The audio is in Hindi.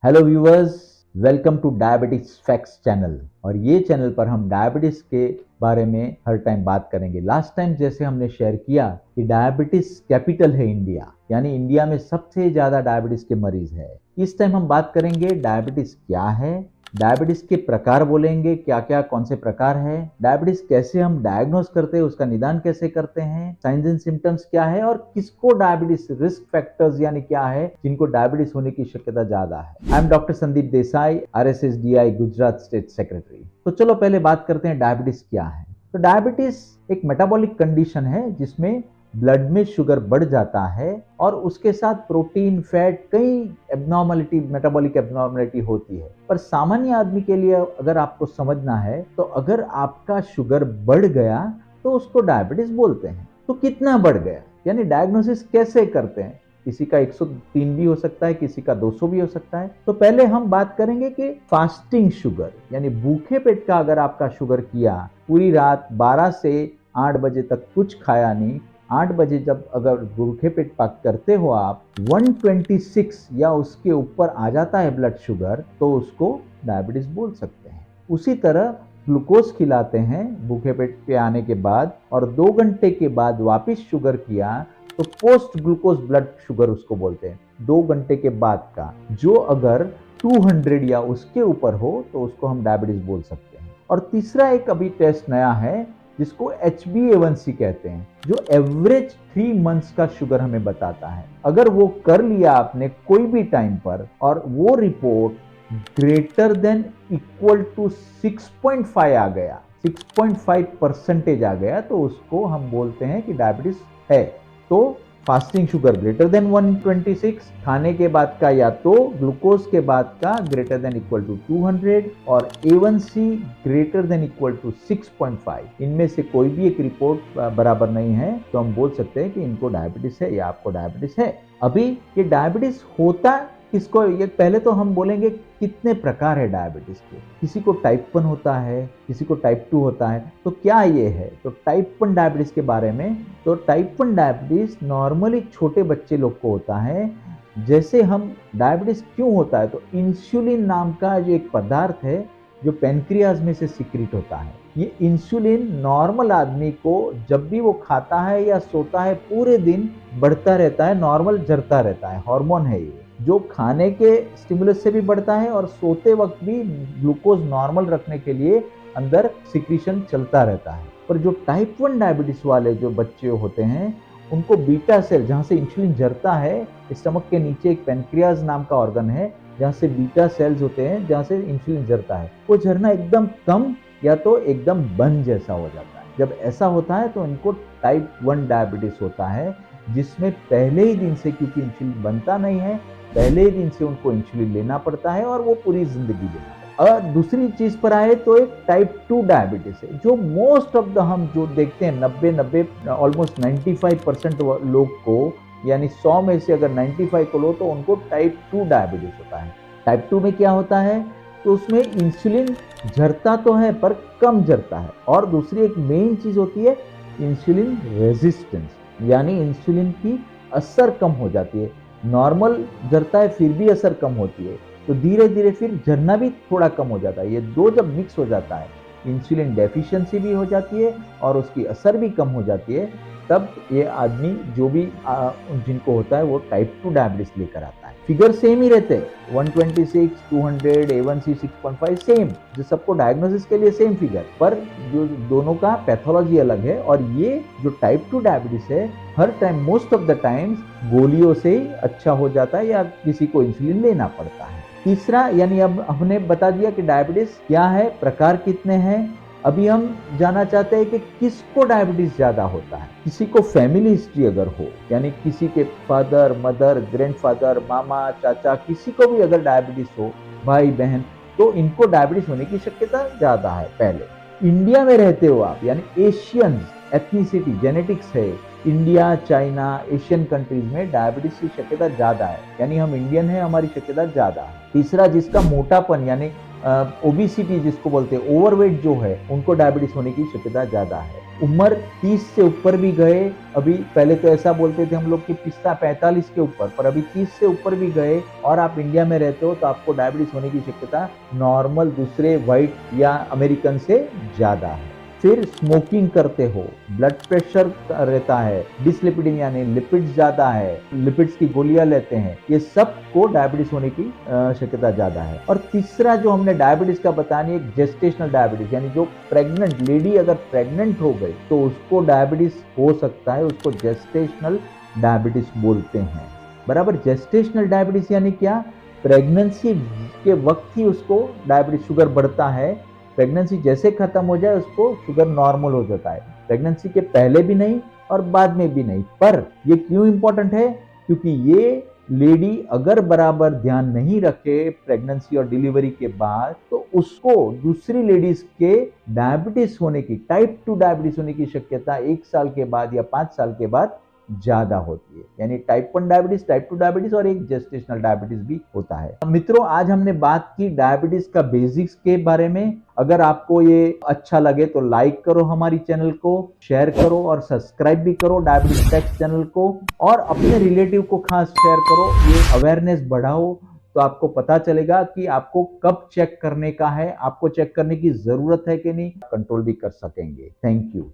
Hello viewers, welcome to diabetics facts channel. और ये चैनल पर हम डायबिटीज के बारे में हर टाइम बात करेंगे। लास्ट टाइम जैसे हमने शेयर किया कि डायबिटीज कैपिटल है इंडिया, यानी इंडिया में सबसे ज्यादा डायबिटीज के मरीज है। इस टाइम हम बात करेंगे डायबिटीज क्या है, डायबिटीज के प्रकार बोलेंगे, क्या क्या कौन से प्रकार है, डायबिटीज कैसे हम डायग्नोस करते हैं, उसका निदान कैसे करते हैं, साइंस एंड सिम्टम्स क्या है और किसको डायबिटीज रिस्क फैक्टर्स यानी क्या है जिनको डायबिटीज होने की शक्यता ज्यादा है। I am doctor Sandeep Desai, RSSDI Gujarat state secretary. तो चलो पहले बात करते हैं डायबिटीज क्या है। तो डायबिटीज एक मेटाबॉलिक कंडीशन है जिसमें ब्लड में शुगर बढ़ जाता है और उसके साथ प्रोटीन, फैट, कई एब्नॉर्मलिटी, मेटाबॉलिक एब्नॉर्मलिटी होती है। पर सामान्य आदमी के लिए अगर आपको समझना है तो अगर आपका शुगर बढ़ गया तो उसको डायबिटीज बोलते हैं। तो कितना बढ़ गया, यानी डायग्नोसिस कैसे करते हैं। किसी का 103 भी हो सकता है, किसी का 200 भी हो सकता है। तो पहले हम बात करेंगे कि फास्टिंग शुगर, यानी भूखे पेट का अगर आपका शुगर किया, पूरी रात 12 से 8 बजे तक कुछ खाया नहीं, 8 बजे जब अगर भूखे पेट पाक करते हो आप, 126 या उसके ऊपर आ जाता है ब्लड शुगर, तो उसको डायबिटीज बोल सकते हैं। उसी तरह ग्लूकोज खिलाते हैं भूखे पेट पे आने के बाद और 2 घंटे के बाद वापस शुगर किया तो पोस्ट ग्लूकोज ब्लड शुगर उसको बोलते हैं। 2 घंटे के बाद का जो अगर 200 या उसके ऊपर हो तो उसको हम डायबिटीज बोल सकते हैं। और तीसरा एक अभी टेस्ट नया है जिसको HbA1c कहते हैं, जो एवरेज 3 मंथ्स का शुगर हमें बताता है। अगर वो कर लिया आपने कोई भी टाइम पर और वो report greater than equal to 6.5 आ गया, 6.5% आ गया, तो उसको हम बोलते हैं कि डायबिटीज है। तो फास्टिंग शुगर ग्रेटर देन 126, खाने के बाद का या तो ग्लूकोज के बाद का ग्रेटर देन इक्वल टू 200 और A1C greater than equal to 6.5, इनमें से कोई भी एक रिपोर्ट बराबर नहीं है तो हम बोल सकते हैं कि इनको डायबिटीज है या आपको डायबिटीज है। अभी ये डायबिटीज होता किसको, ये पहले तो हम बोलेंगे कितने प्रकार है डायबिटीज के। किसी को टाइप 1 होता है, किसी को टाइप 2 होता है। तो क्या ये है, तो टाइप 1 डायबिटीज के बारे में, तो टाइप 1 डायबिटीज नॉर्मली छोटे बच्चे लोग को होता है। जैसे हम डायबिटीज क्यों होता है, तो इंसुलिन नाम का जो एक पदार्थ है जो पेनक्रियाज में से सिक्रीट होता है, ये इंसुलिन नॉर्मल आदमी को जब भी वो खाता है या सोता है पूरे दिन बढ़ता रहता है, नॉर्मल जरता रहता है, हार्मोन है ये जो खाने के स्टिमुलस से भी बढ़ता है और सोते वक्त भी ग्लूकोज नॉर्मल रखने के लिए अंदर सिक्रीशन चलता रहता है। पर जो टाइप 1 डायबिटीज वाले जो बच्चे होते हैं उनको बीटा सेल, जहां से इंसुलिन जरता है, स्टमक के नीचे एक पेनक्रियाज नाम का ऑर्गन है जहां से बीटा सेल्स होते हैं, जहां से इंसुलिन जरता है, वो झरना एकदम कम या तो एकदम बंद जैसा हो जाता है। जब ऐसा होता है तो इनको टाइप 1 डायबिटीज होता है, जिसमें पहले ही दिन से, क्योंकि इंसुलिन बनता नहीं है, पहले ही दिन से उनको इंसुलिन लेना पड़ता है और वो पूरी जिंदगी लेना पड़ता है। और दूसरी चीज पर आए तो एक टाइप 2 डायबिटीज है जो मोस्ट ऑफ द हम जो देखते हैं 90 ऑलमोस्ट 95% लोग को, यानी 100 में से अगर 95 को लो तो उनको टाइप 2 डायबिटीज होता है। टाइप 2 में क्या होता है, तो उसमें इंसुलिन झरता तो है पर कम झरता है। और दूसरी एक मेन चीज होती है इंसुलिन रेजिस्टेंस, यानी इंसुलिन की असर कम हो जाती है। नॉर्मल झरता है फिर भी असर कम होती है, तो धीरे धीरे फिर झरना भी थोड़ा कम हो जाता है। ये दो जब मिक्स हो जाता है, इंसुलिन डेफिशिएंसी भी हो जाती है और उसकी असर भी कम हो जाती है, तब ये आदमी जो भी जिनको होता है वो टाइप 2 डायबिटीज लेकर आता है। फिगर सेम ही रहते हैं, 126, 200, A1C 6.5 सेम, जो सबको डायग्नोसिस के लिए सेम फिगर, पर जो दोनों का पैथोलॉजी अलग है। और ये जो टाइप 2 डायबिटीज है हर time, most of the times गोलियों से ही अच्छा हो जाता है या किसी को इंसुलिन लेना पड़ता है। तीसरा, यानी अब हमने बता दिया कि डायबिटीज क्या है, प्रकार कितने हैं। अभी हम जानना चाहते हैं कि किसको डायबिटीज ज्यादा होता है। किसी को फैमिली हिस्ट्री अगर हो, यानी किसी के फादर, मदर, ग्रैंडफादर, मामा, चाचा, किसी को भी अगर डायबिटीज हो, भाई बहन, तो इनको डायबिटीज होने की शक्यता ज्यादा है। पहले इंडिया में रहते हो आप, यानी एशियन एथनिसिटी, जेनेटिक्स है, इंडिया, चाइना, एशियन कंट्रीज में डायबिटीज की शक्यता ज्यादा है, यानी हम इंडियन है, हमारी शक्यता ज्यादा है। तीसरा, जिसका मोटापन यानी ओबिसिटी जिसको बोलते हैं, ओवरवेट जो है, उनको डायबिटीज होने की शक्यता ज्यादा है। उम्र 30 से ऊपर भी गए, अभी पहले तो ऐसा बोलते थे हम लोग कि पिस्ता 45 के ऊपर, पर अभी 30 से ऊपर भी गए और आप इंडिया में रहते हो तो आपको डायबिटीज होने की शक्यता नॉर्मल दूसरे व्हाइट या अमेरिकन से ज्यादा है। फिर स्मोकिंग करते हो, ब्लड प्रेशर रहता है, डिसलिपिडीमिया यानी लिपिड्स ज्यादा है, लिपिड्स की गोलियां लेते हैं, ये सब को डायबिटीज होने की शक्यता ज्यादा है। और तीसरा जो हमने डायबिटीज का बतानी, एक जेस्टेशनल डायबिटीज, यानी जो प्रेग्नेंट लेडी अगर प्रेग्नेंट हो गई तो उसको डायबिटीज हो सकता है, उसको जेस्टेशनल डायबिटीज बोलते हैं। बराबर, जेस्टेशनल डायबिटीज यानी क्या, प्रेगनेंसी के वक्त ही उसको डायबिटीज शुगर बढ़ता है, प्रेगनेंसी जैसे खत्म हो जाए उसको शुगर नॉर्मल हो जाता है, प्रेगनेंसी के पहले भी नहीं और बाद में भी नहीं। पर ये क्यों इंपॉर्टेंट है, क्योंकि ये लेडी अगर बराबर ध्यान नहीं रखे प्रेगनेंसी और डिलीवरी के बाद, तो उसको दूसरी लेडीज के डायबिटीज होने की, टाइप 2 डायबिटीज होने की शक्यता 1 साल के बाद या 5 साल के बाद ज्यादा होती है। यानी टाइप 1 डायबिटीज, टाइप 2 डायबिटीज और एक जेस्टेशनल डायबिटीज भी होता है। मित्रों, आज हमने बात की डायबिटीज का बेसिक्स के बारे में। अगर आपको ये अच्छा लगे तो लाइक करो हमारी चैनल को, शेयर करो और सब्सक्राइब भी करो डायबिटीज फैक्ट्स चैनल को, और अपने रिलेटिव को खास शेयर करो, ये अवेयरनेस बढ़ाओ। तो आपको पता चलेगा कि आपको कब चेक करने का है, आपको चेक करने की जरूरत है कि नहीं, कंट्रोल भी कर सकेंगे। Thank you.